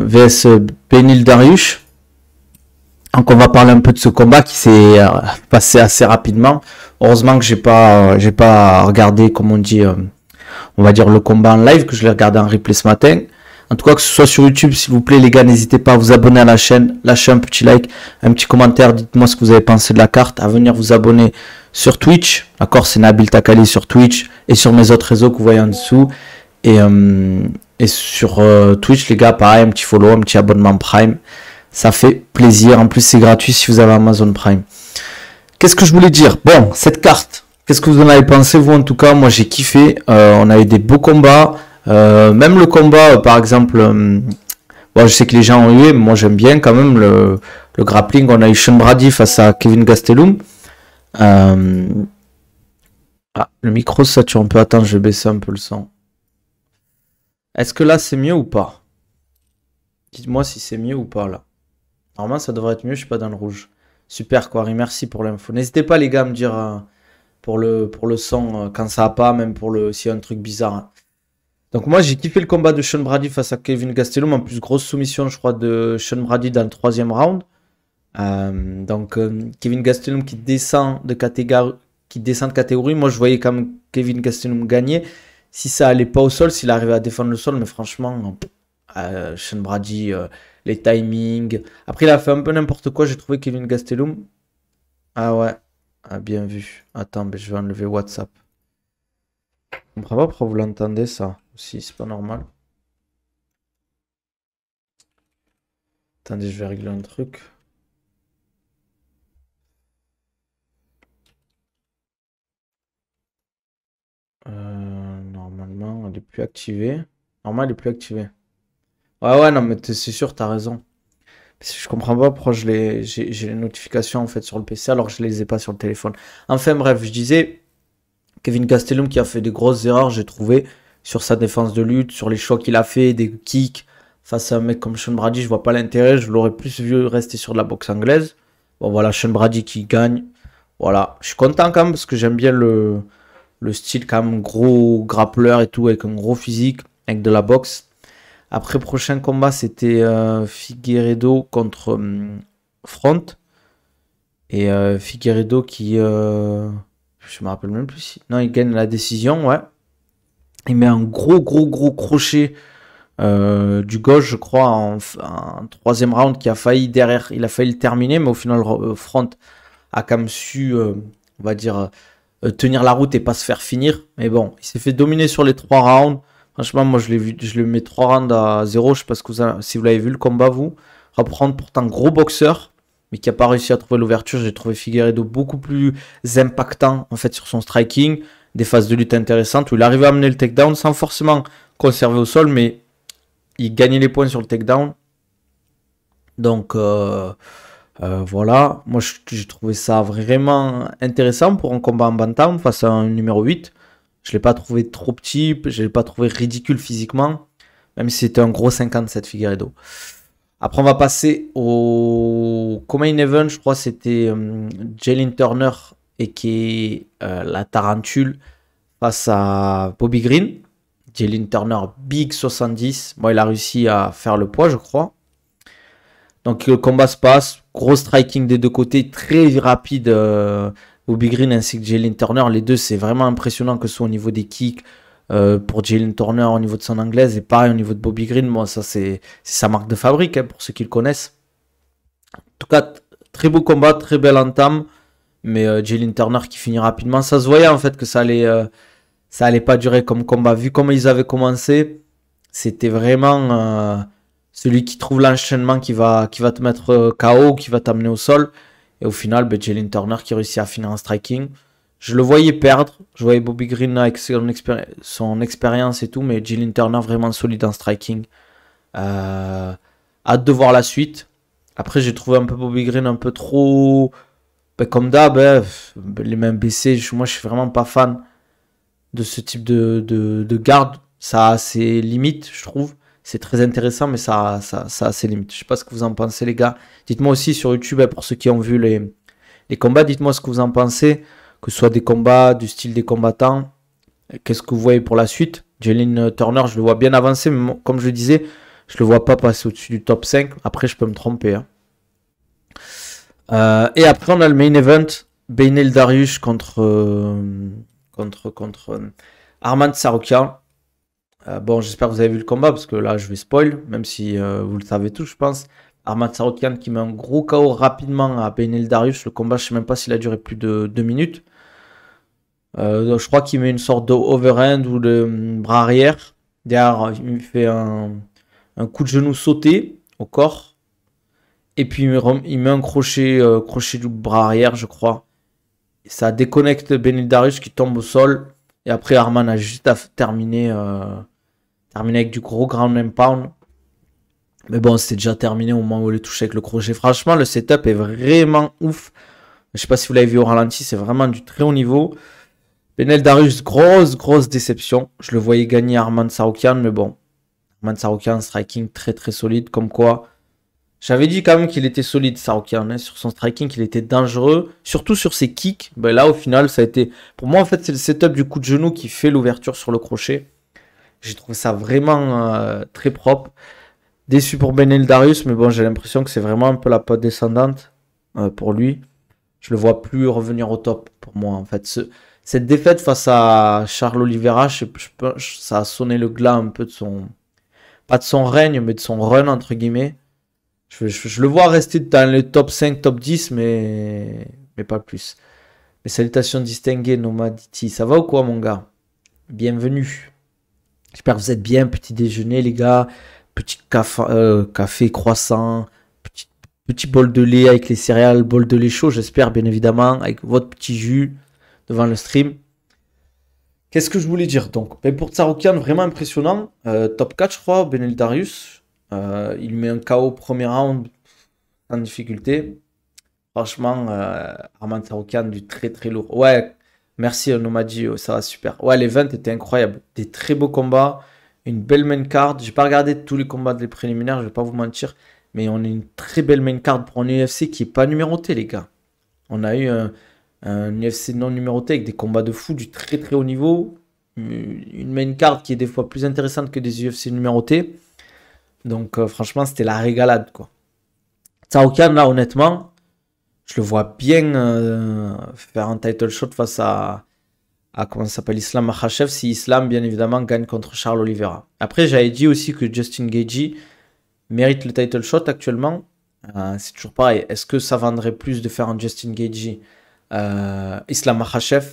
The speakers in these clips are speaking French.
vs Benil Dariush. Donc on va parler un peu de ce combat qui s'est passé assez rapidement. Heureusement que j'ai pas regardé, comme on dit, on va dire le combat en live, que je l'ai regardé en replay ce matin. En tout cas, que ce soit sur YouTube, s'il vous plaît les gars, n'hésitez pas à vous abonner à la chaîne, lâcher un petit like, un petit commentaire, dites-moi ce que vous avez pensé de la carte, à venir vous abonner sur Twitch, d'accord, c'est Nabil Takali sur Twitch et sur mes autres réseaux que vous voyez en dessous. Et sur Twitch, les gars, pareil, un petit follow, un petit abonnement Prime, ça fait plaisir. En plus, c'est gratuit si vous avez Amazon Prime. Qu'est-ce que je voulais dire? Bon, cette carte, qu'est-ce que vous en avez pensé, vous? En tout cas, moi, j'ai kiffé. On a eu des beaux combats. Même le combat, par exemple, bon, je sais que les gens ont eu, mais moi, j'aime bien quand même le grappling. On a eu Sean Brady face à Kevin Gastelum. Ah, le micro se sature un peu. Attends, je vais baisser un peu le son. Est-ce que là, c'est mieux ou pas? Dites-moi si c'est mieux ou pas, là. Normalement, ça devrait être mieux. Je suis pas dans le rouge. Super, Quarry. Merci pour l'info. N'hésitez pas, les gars, à me dire pour le son quand ça va pas, même pour s'il y a un truc bizarre. Hein. Donc moi, j'ai kiffé le combat de Sean Brady face à Kevin Gastelum. En plus, grosse soumission, je crois, de Sean Brady dans le 3e round. Kevin Gastelum qui descend de catégorie. Moi, je voyais quand même Kevin Gastelum gagner. Si ça allait pas au sol, s'il arrivait à défendre le sol, mais franchement, Sean Brady, les timings. Après, il a fait un peu n'importe quoi, j'ai trouvé Kevin Gastelum. Ah ouais, ah, bien vu. Attends, je vais enlever WhatsApp. Je comprends pas pourquoi vous l'entendez, ça. Si, c'est pas normal. Attendez, je vais régler un truc. Normalement, elle est plus activée. Normalement, elle est plus activée. Ouais, non, mais c'est sûr, t'as raison. Parce que je comprends pas pourquoi j'ai les notifications en fait sur le PC alors que je les ai pas sur le téléphone. Enfin bref, je disais, Kevin Gastelum qui a fait des grosses erreurs, j'ai trouvé, sur sa défense de lutte, sur les choix qu'il a fait, des kicks. Face à un mec comme Sean Brady, je vois pas l'intérêt, je l'aurais plus vu rester sur de la boxe anglaise. Bon voilà, Sean Brady qui gagne. Voilà, je suis content quand même parce que j'aime bien le style quand même gros grappleur et tout, avec un gros physique, avec de la boxe. Après, prochain combat, c'était Figueiredo contre Front. Et Figueiredo qui... je me rappelle même plus si... Non, il gagne la décision, ouais. Il met un gros crochet du gauche, je crois, en 3e round qui a failli derrière. Il a failli le terminer, mais au final, Front a quand même su, on va dire, tenir la route et pas se faire finir. Mais bon, il s'est fait dominer sur les 3 rounds. Franchement, moi, je le mets 3 rounds à 0. Je sais pas si vous l'avez vu le combat, vous. Reprendre pourtant gros boxeur, mais qui n'a pas réussi à trouver l'ouverture. J'ai trouvé Figueiredo beaucoup plus impactant, en fait, sur son striking. Des phases de lutte intéressantes où il arrivait à amener le takedown sans forcément conserver au sol, mais il gagnait les points sur le takedown. Donc, voilà. Moi, j'ai trouvé ça vraiment intéressant pour un combat en bantam face à un numéro 8. Je ne l'ai pas trouvé trop petit, je ne l'ai pas trouvé ridicule physiquement, même si c'était un gros 57 Figueiredo. Après, on va passer au main event, je crois que c'était Jalin Turner et qui est la Tarentule face à Bobby Green. Jalin Turner, big 70. Bon, il a réussi à faire le poids, je crois. Donc, le combat se passe. Gros striking des deux côtés, très rapide. Bobby Green ainsi que Jalin Turner, les deux, c'est vraiment impressionnant que ce soit au niveau des kicks pour Jalin Turner, au niveau de son anglaise, et pareil au niveau de Bobby Green. Moi, ça, c'est sa marque de fabrique, hein, pour ceux qui le connaissent. En tout cas, très beau combat, très belle entame, mais Jalin Turner qui finit rapidement. Ça se voyait en fait que ça allait pas durer comme combat. Vu comment ils avaient commencé, c'était vraiment celui qui trouve l'enchaînement qui va te mettre KO, qui va t'amener au sol. Et au final, Jalin Turner qui réussit à finir en striking. Je le voyais perdre. Je voyais Bobby Green avec son expérience et tout. Mais Jalin Turner vraiment solide en striking. Hâte de voir la suite. Après, j'ai trouvé un peu Bobby Green un peu trop... comme d'hab, les mains baissées. Moi, je suis vraiment pas fan de ce type de garde. Ça a ses limites, je trouve. C'est très intéressant, mais ça a ses limites. Je sais pas ce que vous en pensez, les gars. Dites-moi aussi sur YouTube, pour ceux qui ont vu les combats, dites-moi ce que vous en pensez. Que ce soit des combats, du style des combattants. Qu'est-ce que vous voyez pour la suite? Jalin Turner, je le vois bien avancé, mais comme je le disais, Je le vois pas passer au-dessus du top 5. Après, je peux me tromper. Hein. Et après, on a le main event. Beneil Dariush contre Arman Tsarukyan. Bon, j'espère que vous avez vu le combat parce que là, je vais spoil, même si vous le savez tous, je pense. Arman Tsarukyan qui met un gros KO rapidement à Beneil Dariush. Le combat, je sais même pas s'il a duré plus de 2 minutes. Je crois qu'il met une sorte de overhand ou de bras arrière. Derrière, il fait un coup de genou sauté au corps. Et puis il met un crochet du bras arrière, je crois. Et ça déconnecte Beneil Dariush qui tombe au sol. Et après, Arman a juste à terminer avec du gros ground and pound. Mais bon, c'était déjà terminé au moment où il est touché avec le crochet. Franchement, le setup est vraiment ouf. Je sais pas si vous l'avez vu au ralenti, c'est vraiment du très haut niveau. Beneil Dariush, grosse déception. Je le voyais gagner Arman Tsarukyan, mais bon. Arman Tsarukyan, striking très très solide. Comme quoi, j'avais dit quand même qu'il était solide, Tsarukyan. Hein, sur son striking, qu'il était dangereux. Surtout sur ses kicks. Ben là, au final, ça a été... Pour moi, en fait, c'est le setup du coup de genou qui fait l'ouverture sur le crochet. J'ai trouvé ça vraiment très propre. Déçu pour Beneil Dariush, mais bon, j'ai l'impression que c'est vraiment un peu la pente descendante pour lui. Je le vois plus revenir au top pour moi, en fait. Cette défaite face à Charles Oliveira, ça a sonné le glas un peu de son... Pas de son règne, mais de son run, entre guillemets. Je le vois rester dans le top 5, top 10, mais pas plus. Mes salutations distinguées, Nomadity. Ça va ou quoi, mon gars? Bienvenue. J'espère que vous êtes bien. Petit déjeuner, les gars. Petit café croissant. Petit bol de lait avec les céréales. Bol de lait chaud, j'espère, bien évidemment. Avec votre petit jus devant le stream. Qu'est-ce que je voulais dire donc? Pour Tsarukyan, vraiment impressionnant. Top 4, je crois, Beneil Dariush. Il met un KO premier round sans difficulté. Franchement, Arman Tsarukyan, du très très lourd. Ouais, merci Nomadi, ça va super. Ouais, l'event était incroyable. Des très beaux combats. Une belle main card. J'ai pas regardé tous les combats des préliminaires, je vais pas vous mentir. Mais on a une très belle main card pour un UFC qui est pas numéroté, les gars. On a eu un UFC non numéroté avec des combats de fou du très très haut niveau. Une main card qui est des fois plus intéressante que des UFC numérotés. Donc franchement, c'était la régalade, quoi. Tsarukyan, là, honnêtement, je le vois bien faire un title shot face à comment ça s'appelle, Islam Makhachev, si Islam, bien évidemment, gagne contre Charles Oliveira. Après, j'avais dit aussi que Justin Gaethje mérite le title shot actuellement. C'est toujours pareil. Est-ce que ça vendrait plus de faire un Justin Gaethje Islam Makhachev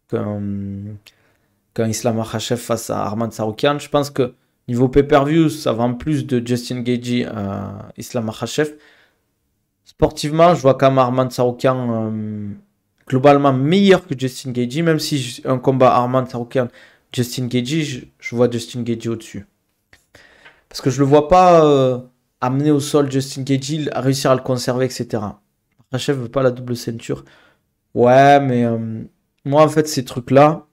qu'un Islam Makhachev face à Arman Tsarukyan? Je pense que niveau pay-per-view, ça vend plus de Justin Gaethje Islam Makhachev. Sportivement, je vois quand même Arman Tsarukyan globalement meilleur que Justin Gaethje, même si un combat Arman Tsarukyan, Justin Gaethje, je vois Justin Gaethje au-dessus. Parce que je le vois pas amener au sol Justin Gaethje, à réussir à le conserver, etc. Makhachev veut pas la double ceinture. Ouais, mais moi, en fait, ces trucs-là,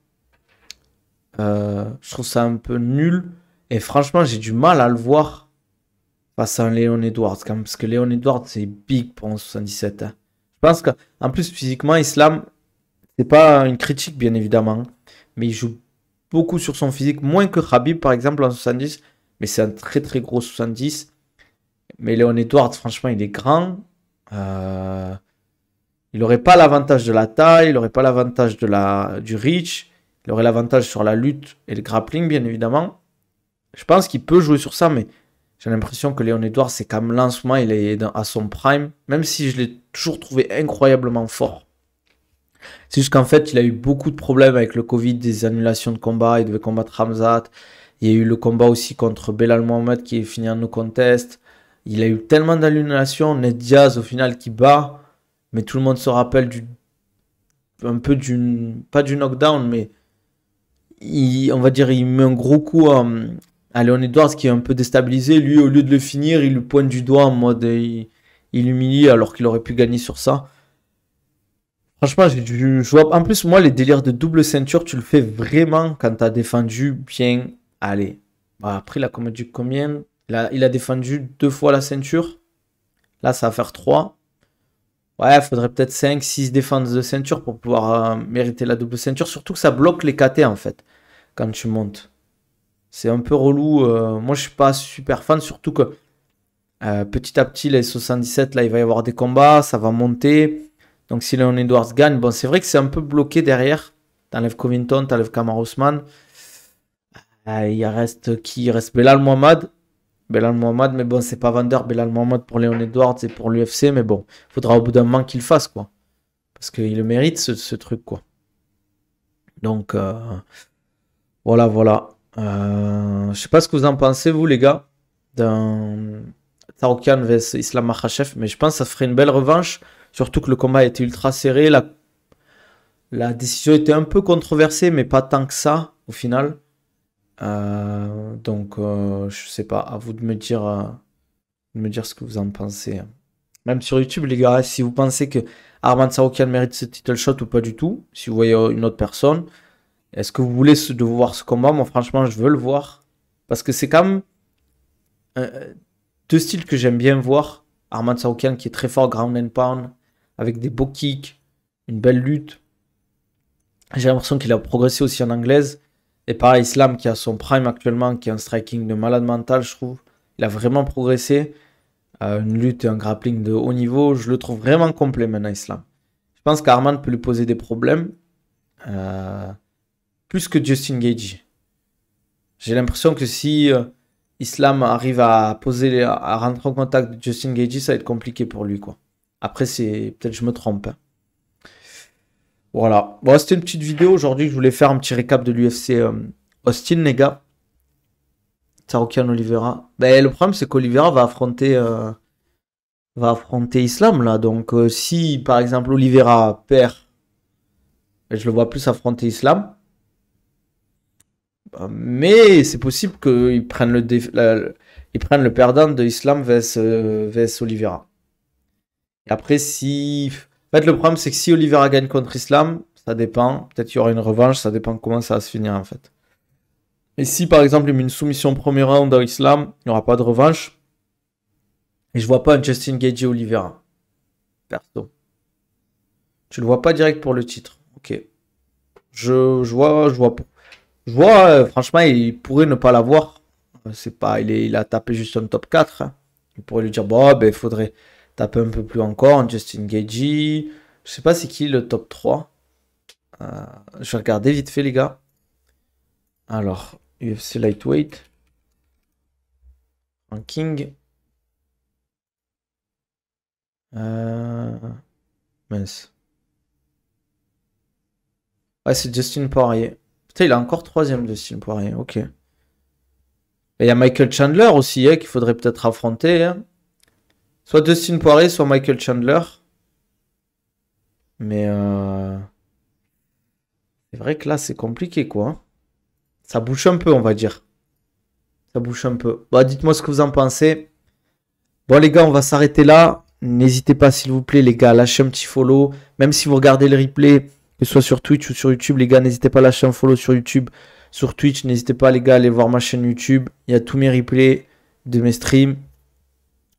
je trouve ça un peu nul. Et franchement, j'ai du mal à le voir face à un Leon Edwards. Quand même, parce que Leon Edwards, c'est big pour un 77. Hein. Je pense qu'en plus, physiquement, Islam, c'est pas une critique, bien évidemment. Mais il joue beaucoup sur son physique. Moins que Khabib, par exemple, en 70. Mais c'est un très, très gros 70. Mais Leon Edwards, franchement, il est grand. Il n'aurait pas l'avantage de la taille. Il n'aurait pas l'avantage du reach. Il aurait l'avantage sur la lutte et le grappling, bien évidemment. Je pense qu'il peut jouer sur ça, mais j'ai l'impression que Leon Edwards, c'est quand même là en ce moment, il est à son prime, même si je l'ai toujours trouvé incroyablement fort. C'est juste qu'en fait, il a eu beaucoup de problèmes avec le Covid, des annulations de combats, il devait combattre Khamzat. Il y a eu le combat aussi contre Belal Mohamed qui est fini en no contest. Il a eu tellement d'annulations, Ned Diaz au final qui bat, mais tout le monde se rappelle pas du knockdown, mais on va dire, il met un gros coup à Leon Edwards qui est un peu déstabilisé. Lui, au lieu de le finir, il le pointe du doigt en mode il l'humilie alors qu'il aurait pu gagner sur ça. Franchement, je vois. En plus, moi, les délires de double ceinture, tu le fais vraiment quand tu as défendu bien. Allez. Bah, après, il a combattu combien? Il a défendu 2 fois la ceinture. Là, ça va faire 3. Ouais, il faudrait peut-être 5, 6 défenses de ceinture pour pouvoir mériter la double ceinture. Surtout que ça bloque les KT en fait, quand tu montes. C'est un peu relou. Moi, je suis pas super fan, surtout que petit à petit, les 77, là, il va y avoir des combats, ça va monter. Donc, si Leon Edwards gagne, bon, c'est vrai que c'est un peu bloqué derrière. T'enlèves Covington, t'enlèves Kamaru Usman. Il reste qui? Il reste Belal Muhammad. Belal Muhammad, mais bon, c'est pas vendeur. Belal Muhammad pour Leon Edwards et pour l'UFC, mais bon, faudra au bout d'un moment qu'il le fasse, quoi. Parce qu'il le mérite, ce truc, quoi. Donc, voilà, voilà. Je sais pas ce que vous en pensez, vous, les gars, d'un Tsarukyan vs Islam Makhachev, mais je pense que ça ferait une belle revanche, surtout que le combat a été ultra serré. La décision était un peu controversée, mais pas tant que ça, au final. Donc, je sais pas, à vous de me dire ce que vous en pensez. Même sur YouTube, les gars, si vous pensez que Arman Tsarukyan mérite ce title shot ou pas du tout, si vous voyez une autre personne, est-ce que vous voulez de voir ce combat? Moi, franchement, je veux le voir. Parce que c'est quand même deux styles que j'aime bien voir. Arman Tsarukyan qui est très fort ground and pound, avec des beaux kicks, une belle lutte. J'ai l'impression qu'il a progressé aussi en anglaise. Et pareil, Islam qui a son prime actuellement, qui a un striking de malade mental, je trouve. Il a vraiment progressé. Une lutte et un grappling de haut niveau. Je le trouve vraiment complet maintenant, Islam. Je pense qu'Arman peut lui poser des problèmes. Plus que Justin Gaethje. J'ai l'impression que si Islam arrive à rentrer en contact de Justin Gaethje, ça va être compliqué pour lui, quoi. Après, peut-être je me trompe. Hein. Voilà. Bon, c'était une petite vidéo aujourd'hui. Je voulais faire un petit récap de l'UFC Austin, les gars. Tsarukyan Oliveira. Ben, le problème, c'est qu'Oliveira va affronter Islam, là. Donc, si, par exemple, Oliveira perd, ben, je le vois plus affronter Islam. Mais c'est possible qu'ils prennent ils prennent le perdant de Islam vs Oliveira. Et après, si... En fait, le problème, c'est que si Oliveira gagne contre Islam, ça dépend. Peut-être qu'il y aura une revanche, ça dépend comment ça va se finir, en fait. Et si, par exemple, il met une soumission premier round à Islam, il n'y aura pas de revanche. Et je vois pas un Justin Gaethje Oliveira. Perso. Tu le vois pas direct pour le titre. Ok. Je vois, franchement, il pourrait ne pas l'avoir. C'est pas, il a tapé juste un top 4. Hein. Il pourrait lui dire, bon, ben, il faudrait taper un peu plus encore. Un Justin Gaethje. Je sais pas c'est qui le top 3. Je vais regarder vite fait, les gars. Alors, UFC Lightweight. Ranking. Mince. Ouais, c'est Justin Poirier. Putain, il a encore troisième, Justin Poirier. Ok. Et il y a Michael Chandler aussi, hein, qu'il faudrait peut-être affronter. Hein. Soit Justin Poirier, soit Michael Chandler. Mais c'est vrai que là, c'est compliqué, quoi. Ça bouge un peu, on va dire. Ça bouge un peu. Bah, dites-moi ce que vous en pensez. Bon, les gars, on va s'arrêter là. N'hésitez pas, s'il vous plaît, les gars, à lâcher un petit follow. Même si vous regardez le replay, que ce soit sur Twitch ou sur YouTube, les gars, n'hésitez pas à lâcher un follow sur YouTube. Sur Twitch, n'hésitez pas, les gars, à aller voir ma chaîne YouTube. Il y a tous mes replays de mes streams.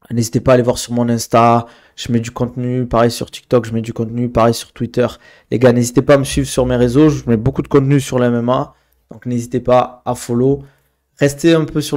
N'hésitez pas à aller voir sur mon Insta. Je mets du contenu. Pareil sur TikTok, je mets du contenu. Pareil sur Twitter. Les gars, n'hésitez pas à me suivre sur mes réseaux. Je mets beaucoup de contenu sur la MMA. Donc, n'hésitez pas à follow. Restez un peu sur